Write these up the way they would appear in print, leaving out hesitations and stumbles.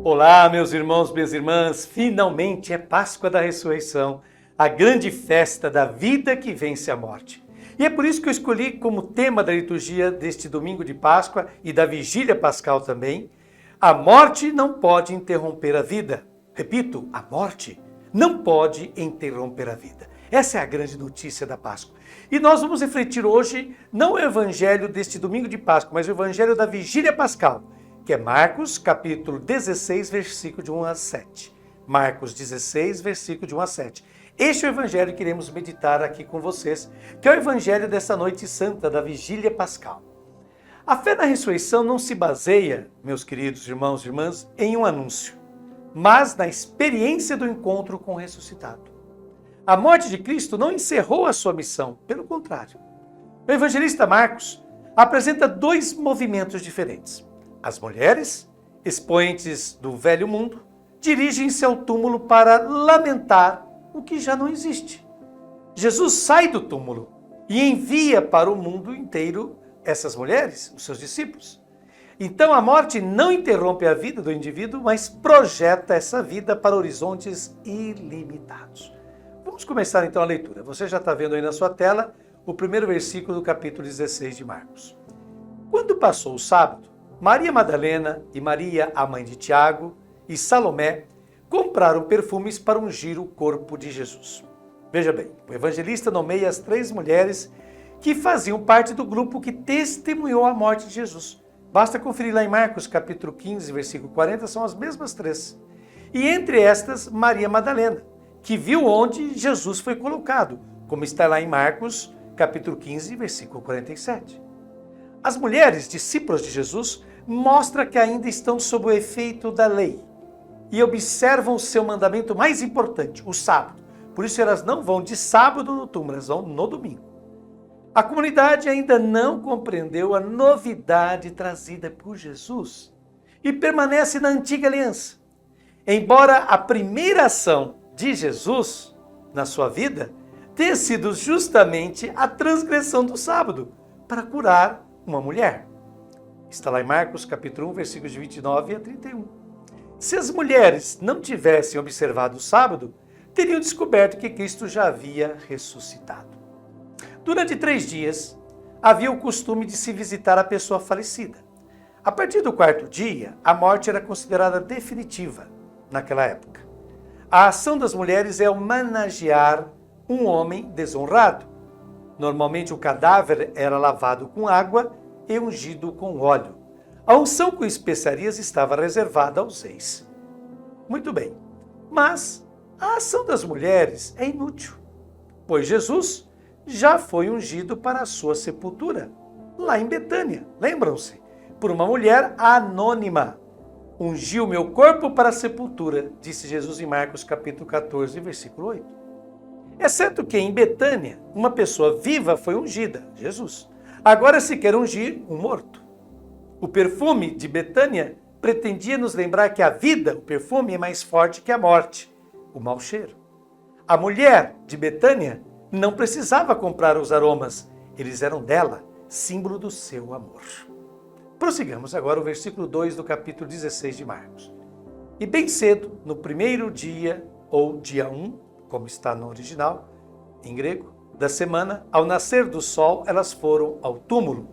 Olá, meus irmãos, minhas irmãs, finalmente é Páscoa da Ressurreição, a grande festa da vida que vence a morte. E é por isso que eu escolhi como tema da liturgia deste domingo de Páscoa e da vigília pascal também, a morte não pode interromper a vida. Repito, a morte não pode interromper a vida. Essa é a grande notícia da Páscoa. E nós vamos refletir hoje, não o evangelho deste domingo de Páscoa, mas o evangelho da vigília pascal, que é Marcos, capítulo 16, versículo de 1 a 7. Marcos 16, versículo de 1 a 7. Este é o evangelho que iremos meditar aqui com vocês, que é o evangelho dessa noite santa da vigília pascal. A fé na ressurreição não se baseia, meus queridos irmãos e irmãs, em um anúncio, mas na experiência do encontro com o ressuscitado. A morte de Cristo não encerrou a sua missão, pelo contrário. O evangelista Marcos apresenta dois movimentos diferentes. As mulheres, expoentes do velho mundo, dirigem-se ao túmulo para lamentar o que já não existe. Jesus sai do túmulo e envia para o mundo inteiro essas mulheres, os seus discípulos. Então a morte não interrompe a vida do indivíduo, mas projeta essa vida para horizontes ilimitados. Vamos começar então a leitura. Você já está vendo aí na sua tela o primeiro versículo do capítulo 16 de Marcos. Quando passou o sábado, Maria Madalena e Maria, a mãe de Tiago, e Salomé compraram perfumes para ungir o corpo de Jesus. Veja bem, o evangelista nomeia as três mulheres que faziam parte do grupo que testemunhou a morte de Jesus. Basta conferir lá em Marcos, capítulo 15, versículo 40, são as mesmas três. E entre estas, Maria Madalena, que viu onde Jesus foi colocado, como está lá em Marcos, capítulo 15, versículo 47. As mulheres, discípulas de Jesus, mostram que ainda estão sob o efeito da lei e observam o seu mandamento mais importante, o sábado. Por isso elas não vão de sábado no túmulo, elas vão no domingo. A comunidade ainda não compreendeu a novidade trazida por Jesus e permanece na antiga aliança. Embora a primeira ação de Jesus na sua vida tenha sido justamente a transgressão do sábado para curar uma mulher. Está lá em Marcos, capítulo 1, versículos de 29 a 31. Se as mulheres não tivessem observado o sábado, teriam descoberto que Cristo já havia ressuscitado. Durante 3 dias, havia o costume de se visitar a pessoa falecida. A partir do 4º dia, a morte era considerada definitiva naquela época. A ação das mulheres é homenagear um homem desonrado. Normalmente o cadáver era lavado com água e ungido com óleo. A unção com especiarias estava reservada aos reis. Muito bem, mas a ação das mulheres é inútil, pois Jesus já foi ungido para a sua sepultura, lá em Betânia. Lembram-se? Por uma mulher anônima. Ungiu meu corpo para a sepultura, disse Jesus em Marcos capítulo 14, versículo 8. É certo que em Betânia, uma pessoa viva foi ungida, Jesus. Agora se quer ungir um morto. O perfume de Betânia pretendia nos lembrar que a vida, o perfume, é mais forte que a morte, o mau cheiro. A mulher de Betânia não precisava comprar os aromas, eles eram dela, símbolo do seu amor. Prossigamos agora o versículo 2 do capítulo 16 de Marcos. E bem cedo, no primeiro dia, ou dia 1, como está no original, em grego, da semana, ao nascer do sol, elas foram ao túmulo.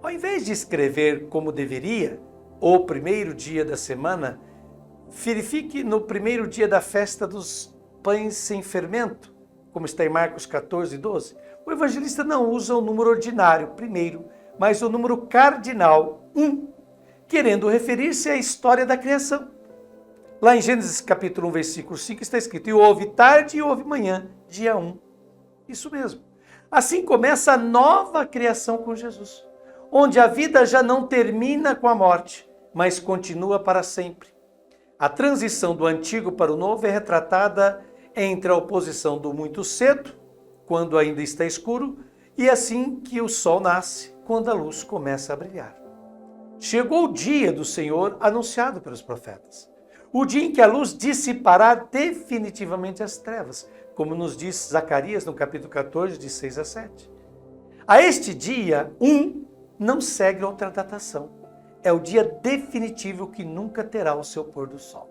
Ao invés de escrever como deveria, o primeiro dia da semana, verifique no primeiro dia da festa dos pães sem fermento, como está em Marcos 14, 12. O evangelista não usa o número ordinário, primeiro, mas o número cardinal, 1, querendo referir-se à história da criação. Lá em Gênesis capítulo 1, versículo 5, está escrito: e houve tarde e houve manhã, dia 1. Isso mesmo. Assim começa a nova criação com Jesus, onde a vida já não termina com a morte, mas continua para sempre. A transição do antigo para o novo é retratada entre a oposição do muito cedo, quando ainda está escuro, e assim que o sol nasce, quando a luz começa a brilhar. Chegou o dia do Senhor anunciado pelos profetas. O dia em que a luz dissipará definitivamente as trevas, como nos diz Zacarias no capítulo 14, de 6 a 7. A este dia, não segue outra datação. é o dia definitivo que nunca terá o seu pôr do sol.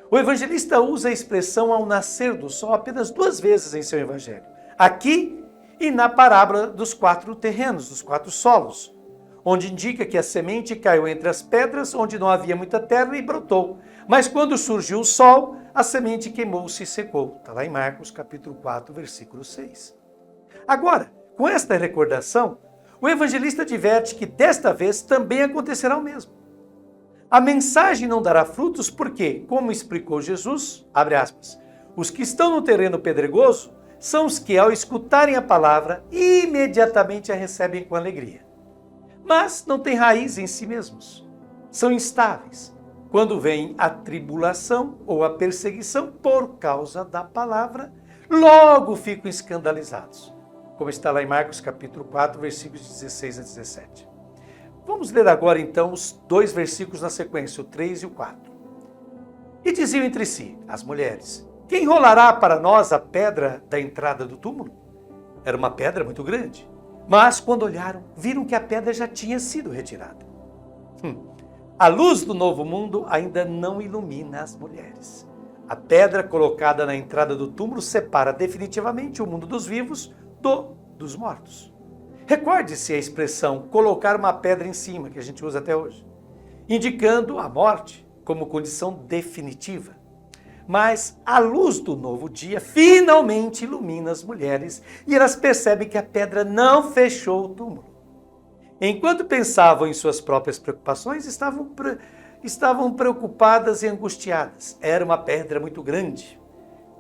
O evangelista usa a expressão ao nascer do sol apenas 2 vezes em seu evangelho. Aqui e na parábola dos 4 terrenos, dos 4 solos, onde indica que a semente caiu entre as pedras, onde não havia muita terra e brotou. Mas quando surgiu o sol, a semente queimou-se e secou. Está lá em Marcos capítulo 4, versículo 6. Agora, com esta recordação, o evangelista adverte que desta vez também acontecerá o mesmo. A mensagem não dará frutos porque, como explicou Jesus, abre aspas, os que estão no terreno pedregoso são os que, ao escutarem a palavra, imediatamente a recebem com alegria. Mas não têm raiz em si mesmos. São instáveis. Quando vem a tribulação ou a perseguição por causa da palavra, logo ficam escandalizados. Como está lá em Marcos capítulo 4, versículos 16 a 17. Vamos ler agora então os 2 versículos na sequência, o 3 e o 4. E diziam entre si, as mulheres, quem rolará para nós a pedra da entrada do túmulo? Era uma pedra muito grande. Mas quando olharam, viram que a pedra já tinha sido retirada. A luz do novo mundo ainda não ilumina as mulheres. A pedra colocada na entrada do túmulo separa definitivamente o mundo dos vivos dos mortos. Recorde-se a expressão colocar uma pedra em cima, que a gente usa até hoje, indicando a morte como condição definitiva. Mas a luz do novo dia finalmente ilumina as mulheres e elas percebem que a pedra não fechou o túmulo. Enquanto pensavam em suas próprias preocupações, estavam preocupadas e angustiadas. Era uma pedra muito grande.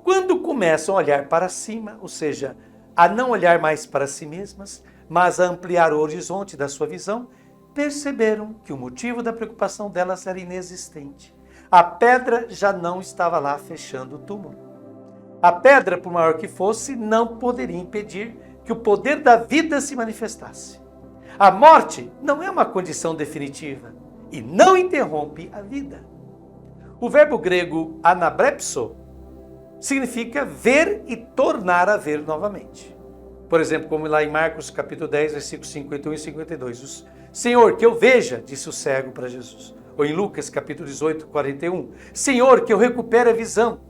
Quando começam a olhar para cima, ou seja, a não olhar mais para si mesmas, mas a ampliar o horizonte da sua visão, perceberam que o motivo da preocupação delas era inexistente. A pedra já não estava lá fechando o túmulo. A pedra, por maior que fosse, não poderia impedir que o poder da vida se manifestasse. A morte não é uma condição definitiva e não interrompe a vida. O verbo grego anabrepso significa ver e tornar a ver novamente. Por exemplo, como lá em Marcos capítulo 10, versículos 51 e 52. Senhor, que eu veja, disse o cego para Jesus. Ou em Lucas capítulo 18, 41. Senhor, que eu recupere a visão.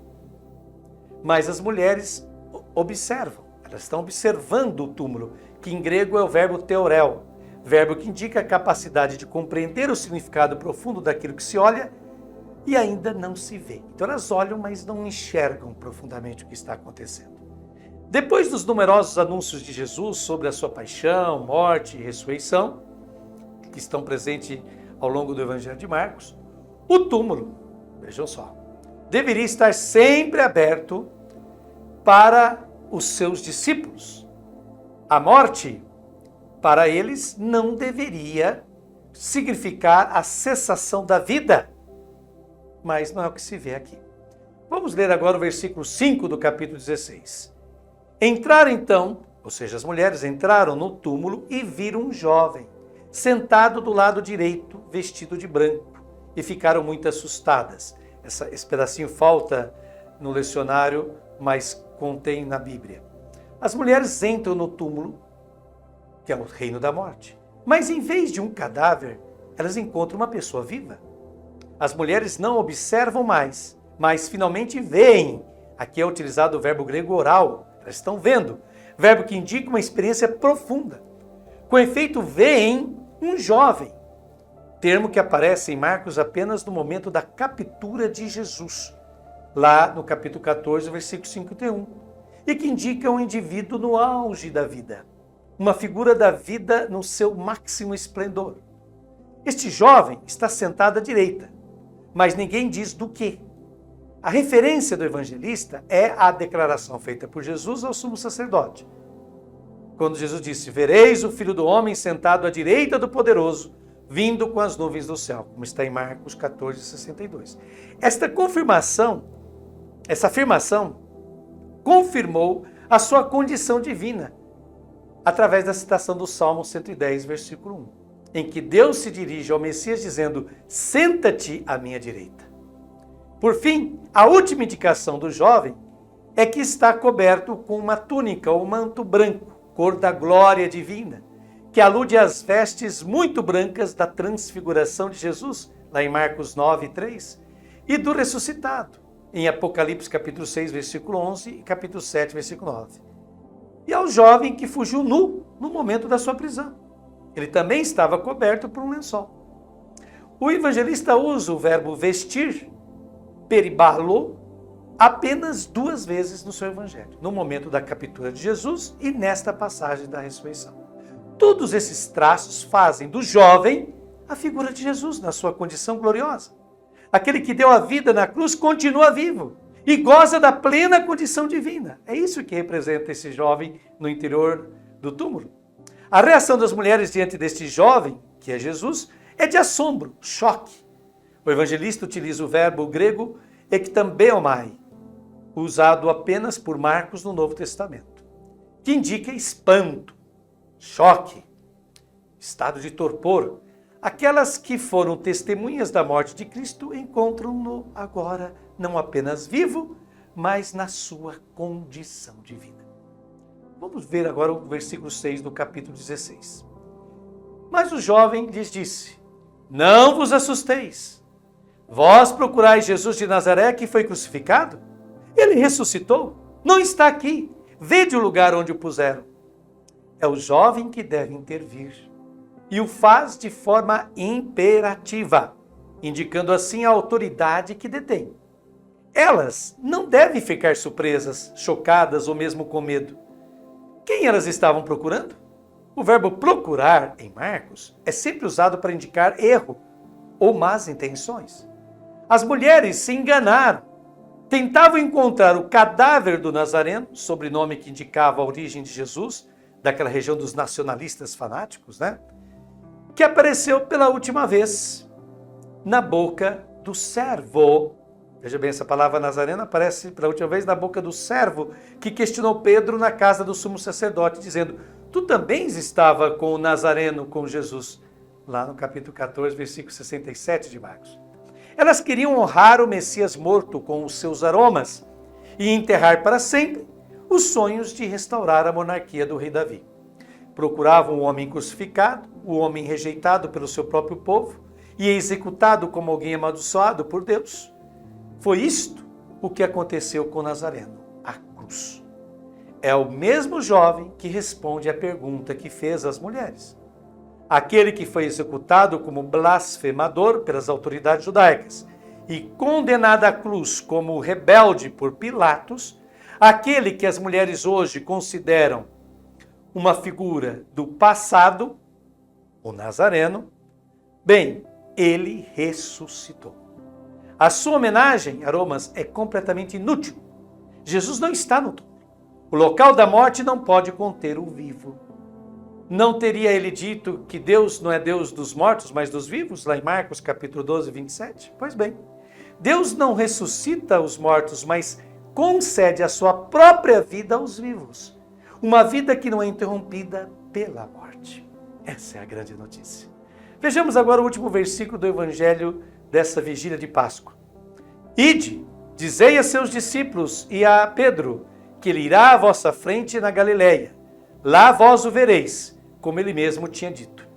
Mas as mulheres observam, elas estão observando o túmulo, que em grego é o verbo teorel, verbo que indica a capacidade de compreender o significado profundo daquilo que se olha e ainda não se vê. Então elas olham, mas não enxergam profundamente o que está acontecendo. Depois dos numerosos anúncios de Jesus sobre a sua paixão, morte e ressurreição, que estão presentes ao longo do Evangelho de Marcos, o túmulo, vejam só, deveria estar sempre aberto para os seus discípulos. A morte, para eles, não deveria significar a cessação da vida, mas não é o que se vê aqui. Vamos ler agora o versículo 5 do capítulo 16. Entraram então, ou seja, as mulheres entraram no túmulo e viram um jovem, sentado do lado direito, vestido de branco, e ficaram muito assustadas. Esse pedacinho falta no lecionário, mas contém na Bíblia. As mulheres entram no túmulo, que é o reino da morte, mas em vez de um cadáver, elas encontram uma pessoa viva. As mulheres não observam mais, mas finalmente veem. Aqui é utilizado o verbo grego oral, elas estão vendo, verbo que indica uma experiência profunda. Com efeito, veem um jovem, termo que aparece em Marcos apenas no momento da captura de Jesus, lá no capítulo 14, versículo 51, e que indica um indivíduo no auge da vida, uma figura da vida no seu máximo esplendor. Este jovem está sentado à direita, mas ninguém diz do quê. A referência do evangelista é a declaração feita por Jesus ao sumo sacerdote, quando Jesus disse, vereis o Filho do Homem sentado à direita do Poderoso, vindo com as nuvens do céu, como está em Marcos 14, 62. Essa afirmação confirmou a sua condição divina, através da citação do Salmo 110, versículo 1, em que Deus se dirige ao Messias dizendo, senta-te à minha direita. Por fim, a última indicação do jovem é que está coberto com uma túnica ou manto branco, cor da glória divina, que alude às vestes muito brancas da transfiguração de Jesus, lá em Marcos 9:3, e do ressuscitado, em Apocalipse capítulo 6, versículo 11 e capítulo 7, versículo 9. E ao jovem que fugiu nu no momento da sua prisão. Ele também estava coberto por um lençol. O evangelista usa o verbo vestir, peribalo, apenas 2 vezes no seu evangelho, no momento da captura de Jesus e nesta passagem da ressurreição. Todos esses traços fazem do jovem a figura de Jesus na sua condição gloriosa. Aquele que deu a vida na cruz continua vivo e goza da plena condição divina. É isso que representa esse jovem no interior do túmulo. A reação das mulheres diante deste jovem, que é Jesus, é de assombro, choque. O evangelista utiliza o verbo grego ektambeomai, usado apenas por Marcos no Novo Testamento, que indica espanto, choque, estado de torpor. Aquelas que foram testemunhas da morte de Cristo encontram-no agora não apenas vivo, mas na sua condição divina. Vamos ver agora o versículo 6 do capítulo 16. Mas o jovem lhes disse: não vos assusteis. Vós procurais Jesus de Nazaré que foi crucificado? Ele ressuscitou, não está aqui. Vede o lugar onde o puseram. É o jovem que deve intervir. E o faz de forma imperativa, indicando assim a autoridade que detém. Elas não devem ficar surpresas, chocadas ou mesmo com medo. Quem elas estavam procurando? O verbo procurar, em Marcos, é sempre usado para indicar erro ou más intenções. As mulheres se enganaram. Tentavam encontrar o cadáver do Nazareno, sobrenome que indicava a origem de Jesus, daquela região dos nacionalistas fanáticos, né? Que apareceu pela última vez na boca do servo. Veja bem, essa palavra nazareno aparece pela última vez na boca do servo que questionou Pedro na casa do sumo sacerdote, dizendo: tu também estava com o Nazareno, com Jesus, lá no capítulo 14, versículo 67 de Marcos. Elas queriam honrar o Messias morto com os seus aromas e enterrar para sempre os sonhos de restaurar a monarquia do rei Davi. Procuravam o homem crucificado, o homem rejeitado pelo seu próprio povo e executado como alguém amaldiçoado por Deus. Foi isto o que aconteceu com Nazareno, a cruz. É o mesmo jovem que responde à pergunta que fez às mulheres. Aquele que foi executado como blasfemador pelas autoridades judaicas e condenado à cruz como rebelde por Pilatos, aquele que as mulheres hoje consideram uma figura do passado, o Nazareno, bem, ele ressuscitou. A sua homenagem, aromas, é completamente inútil. Jesus não está no túmulo. O local da morte não pode conter o vivo. Não teria ele dito que Deus não é Deus dos mortos, mas dos vivos, lá em Marcos capítulo 12, 27? Pois bem, Deus não ressuscita os mortos, mas concede a sua própria vida aos vivos. Uma vida que não é interrompida pela morte. Essa é a grande notícia. Vejamos agora o último versículo do Evangelho dessa vigília de Páscoa. Ide, dizei a seus discípulos e a Pedro, que ele irá à vossa frente na Galileia. Lá vós o vereis, como ele mesmo tinha dito.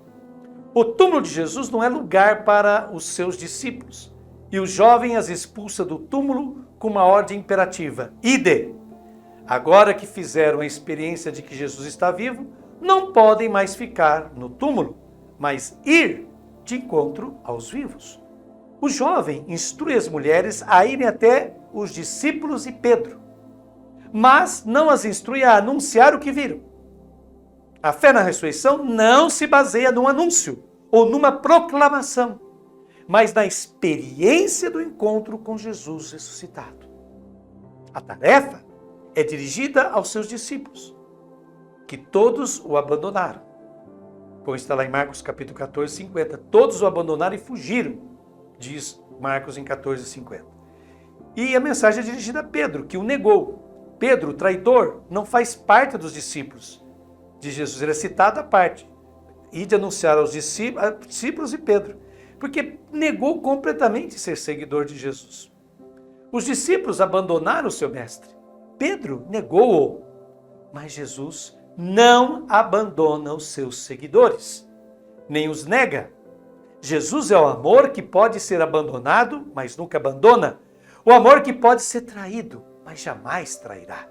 O túmulo de Jesus não é lugar para os seus discípulos. E o jovem as expulsa do túmulo com uma ordem imperativa. Ide! Agora que fizeram a experiência de que Jesus está vivo, não podem mais ficar no túmulo, mas ir de encontro aos vivos. O jovem instrui as mulheres a irem até os discípulos e Pedro, mas não as instrui a anunciar o que viram. A fé na ressurreição não se baseia num anúncio ou numa proclamação, mas na experiência do encontro com Jesus ressuscitado. A tarefa é dirigida aos seus discípulos, que todos o abandonaram. Como está lá em Marcos capítulo 14, 50. Todos o abandonaram e fugiram, diz Marcos em 14, 50. E a mensagem é dirigida a Pedro, que o negou. Pedro, traidor, não faz parte dos discípulos de Jesus. Ele é citado à parte. E de anunciar aos discípulos e Pedro, porque negou completamente ser seguidor de Jesus. Os discípulos abandonaram o seu mestre. Pedro negou-o, mas Jesus não abandona os seus seguidores, nem os nega. Jesus é o amor que pode ser abandonado, mas nunca abandona. O amor que pode ser traído, mas jamais trairá.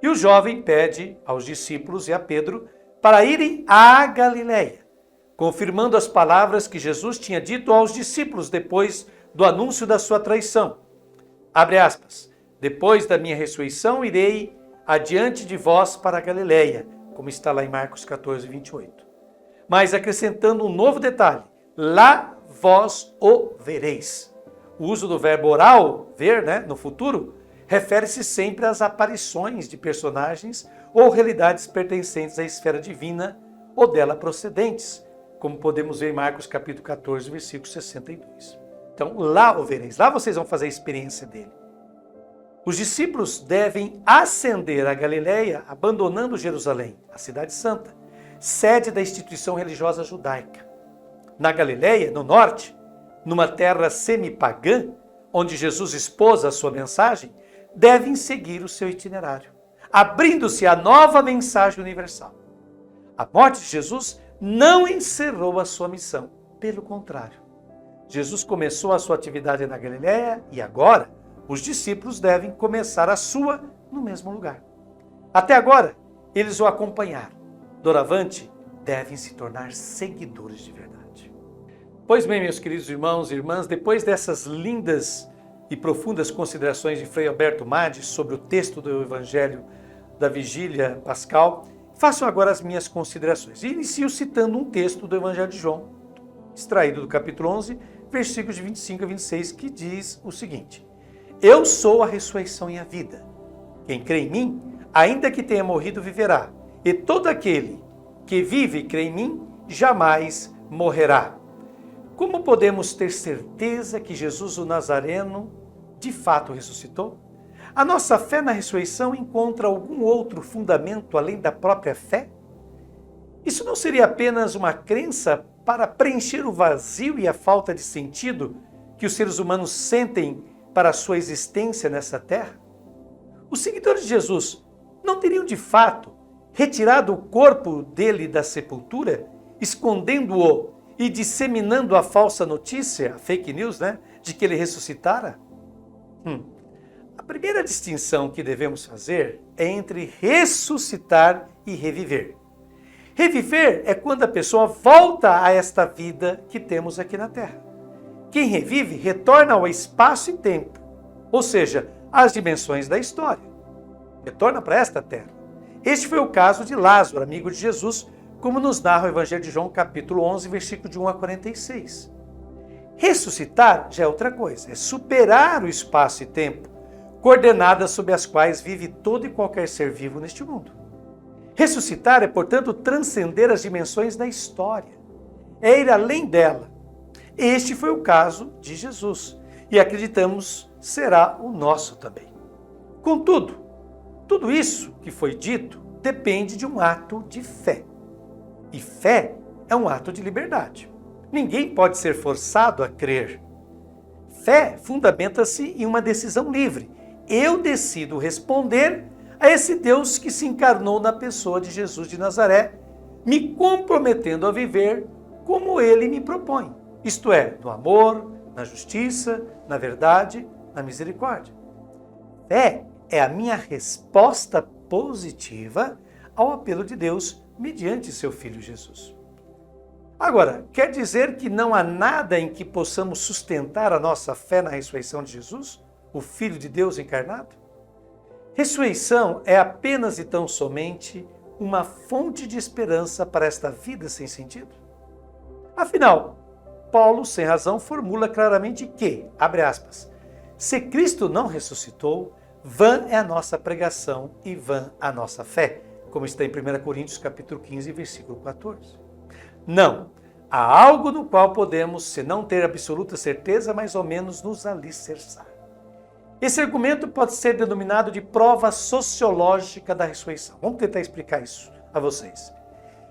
E o jovem pede aos discípulos e a Pedro para irem à Galileia, confirmando as palavras que Jesus tinha dito aos discípulos depois do anúncio da sua traição. Abre aspas. Depois da minha ressurreição, irei adiante de vós para a Galileia, como está lá em Marcos 14, 28. Mas acrescentando um novo detalhe, lá vós o vereis. O uso do verbo oral, ver, no futuro, refere-se sempre às aparições de personagens ou realidades pertencentes à esfera divina ou dela procedentes, como podemos ver em Marcos capítulo 14, versículo 62. Então, lá o vereis, lá vocês vão fazer a experiência dele. Os discípulos devem ascender a Galileia, abandonando Jerusalém, a cidade santa, sede da instituição religiosa judaica. Na Galileia, no norte, numa terra semipagã, onde Jesus expôs a sua mensagem, devem seguir o seu itinerário, abrindo-se a nova mensagem universal. A morte de Jesus não encerrou a sua missão, pelo contrário. Jesus começou a sua atividade na Galileia e agora os discípulos devem começar a sua no mesmo lugar. Até agora, eles o acompanharam. Doravante, devem se tornar seguidores de verdade. Pois bem, meus queridos irmãos e irmãs, depois dessas lindas e profundas considerações de Frei Alberto Madi sobre o texto do Evangelho da Vigília Pascal, faço agora as minhas considerações. E inicio citando um texto do Evangelho de João, extraído do capítulo 11, versículos de 25 a 26, que diz o seguinte: Eu sou a ressurreição e a vida. Quem crê em mim, ainda que tenha morrido, viverá. E todo aquele que vive e crê em mim, jamais morrerá. Como podemos ter certeza que Jesus o Nazareno de fato ressuscitou? A nossa fé na ressurreição encontra algum outro fundamento além da própria fé? Isso não seria apenas uma crença para preencher o vazio e a falta de sentido que os seres humanos sentem para a sua existência nessa terra? Os seguidores de Jesus não teriam de fato retirado o corpo dele da sepultura, escondendo-o e disseminando a falsa notícia, a fake news, de que ele ressuscitara? A primeira distinção que devemos fazer é entre ressuscitar e reviver. Reviver é quando a pessoa volta a esta vida que temos aqui na Terra. Quem revive retorna ao espaço e tempo, ou seja, às dimensões da história. Retorna para esta Terra. Este foi o caso de Lázaro, amigo de Jesus, como nos narra o Evangelho de João, capítulo 11, versículo de 1 a 46. Ressuscitar já é outra coisa, é superar o espaço e tempo, coordenadas sob as quais vive todo e qualquer ser vivo neste mundo. Ressuscitar é, portanto, transcender as dimensões da história, é ir além dela. Este foi o caso de Jesus e acreditamos será o nosso também. Contudo, tudo isso que foi dito depende de um ato de fé. E fé é um ato de liberdade. Ninguém pode ser forçado a crer. Fé fundamenta-se em uma decisão livre. Eu decido responder a esse Deus que se encarnou na pessoa de Jesus de Nazaré, me comprometendo a viver como ele me propõe. Isto é, no amor, na justiça, na verdade, na misericórdia. Fé é a minha resposta positiva ao apelo de Deus mediante seu Filho Jesus. Agora, quer dizer que não há nada em que possamos sustentar a nossa fé na ressurreição de Jesus, o Filho de Deus encarnado? Ressurreição é apenas e tão somente uma fonte de esperança para esta vida sem sentido? Afinal, Paulo, sem razão, formula claramente que, abre aspas, se Cristo não ressuscitou, vã é a nossa pregação e vã a nossa fé, como está em 1 Coríntios capítulo 15, versículo 14. Não, há algo no qual podemos, se não ter absoluta certeza, mais ou menos nos alicerçar. Esse argumento pode ser denominado de prova sociológica da ressurreição. Vamos tentar explicar isso a vocês.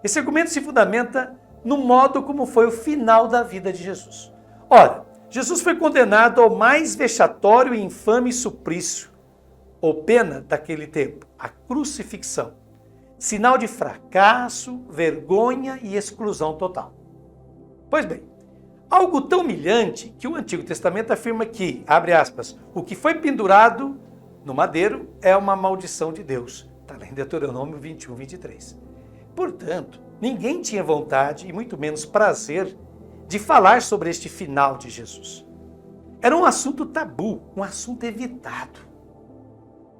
Esse argumento se fundamenta no modo como foi o final da vida de Jesus. Ora, Jesus foi condenado ao mais vexatório e infame suplício, ou pena daquele tempo, a crucifixão. sinal de fracasso, vergonha e exclusão total. Pois bem, algo tão humilhante que o Antigo Testamento afirma que, abre aspas, o que foi pendurado no madeiro é uma maldição de Deus. Está lá em Deuteronômio 21, 23. Portanto, ninguém tinha vontade e muito menos prazer de falar sobre este final de Jesus. Era um assunto tabu, um assunto evitado.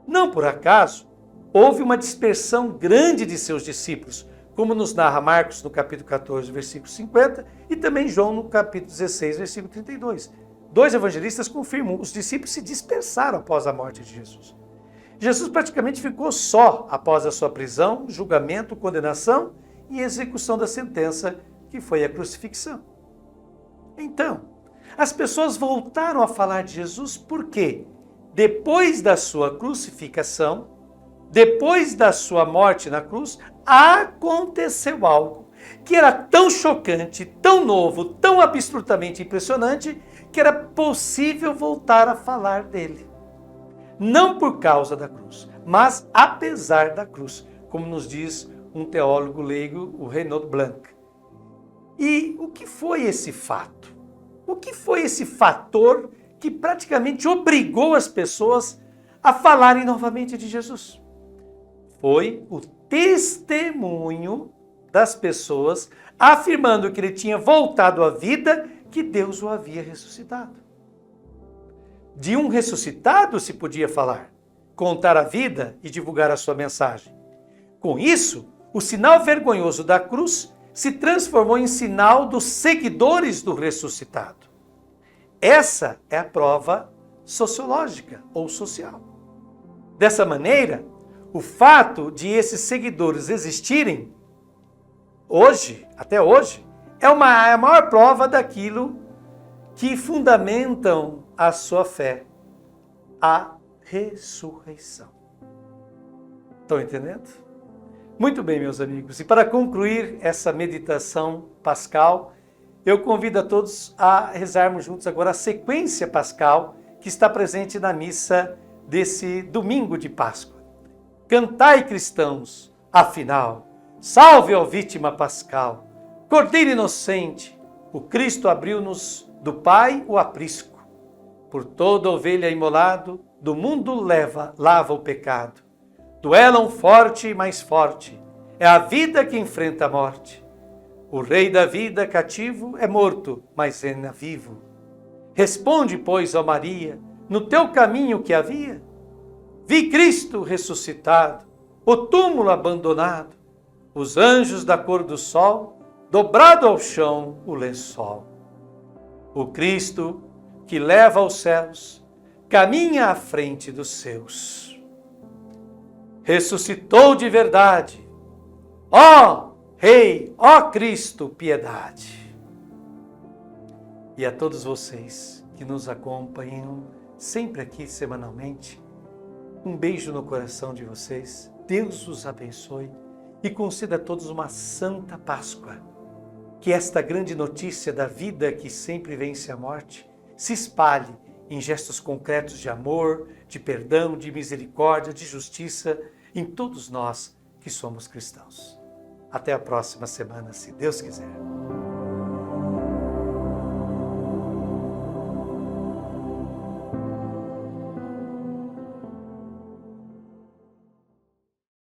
Não por acaso, houve uma dispersão grande de seus discípulos, como nos narra Marcos no capítulo 14, versículo 50, e também João no capítulo 16, versículo 32. Dois evangelistas confirmam, os discípulos se dispersaram após a morte de Jesus. Jesus praticamente ficou só após a sua prisão, julgamento, condenação e execução da sentença, que foi a crucifixão. Então, as pessoas voltaram a falar de Jesus porque, depois da sua crucificação, depois da sua morte na cruz, aconteceu algo que era tão chocante, tão novo, tão absolutamente impressionante, que era possível voltar a falar dele. Não por causa da cruz, mas apesar da cruz, como nos diz um teólogo leigo, o Renaud Blanc. E o que foi esse fato? O que foi esse fator que praticamente obrigou as pessoas a falarem novamente de Jesus? Foi o testemunho das pessoas afirmando que ele tinha voltado à vida, que Deus o havia ressuscitado. De um ressuscitado se podia falar, contar a vida e divulgar a sua mensagem. Com isso, o sinal vergonhoso da cruz se transformou em sinal dos seguidores do ressuscitado. Essa é a prova sociológica ou social. Dessa maneira, o fato de esses seguidores existirem hoje, até hoje, é a maior prova daquilo que fundamentam a sua fé, a ressurreição. Estão entendendo? Muito bem, meus amigos. E para concluir essa meditação pascal, eu convido a todos a rezarmos juntos agora a sequência pascal que está presente na missa desse domingo de Páscoa. Cantai, cristãos, afinal, salve, ó vítima pascal, Cordeiro inocente, o Cristo abriu-nos do Pai o aprisco. Por toda ovelha imolado, do mundo lava o pecado. Duelam forte e mais forte, é a vida que enfrenta a morte. O rei da vida cativo é morto, mas ainda vivo. Responde, pois, ó Maria, no teu caminho que havia? Vi Cristo ressuscitado, o túmulo abandonado, os anjos da cor do sol, dobrado ao chão o lençol. O Cristo que leva aos céus, caminha à frente dos seus. Ressuscitou de verdade. Ó Rei, ó Cristo, piedade. E a todos vocês que nos acompanham sempre aqui semanalmente, um beijo no coração de vocês. Deus os abençoe e conceda a todos uma santa Páscoa. Que esta grande notícia da vida que sempre vence a morte se espalhe em gestos concretos de amor, de perdão, de misericórdia, de justiça em todos nós que somos cristãos. Até a próxima semana, se Deus quiser.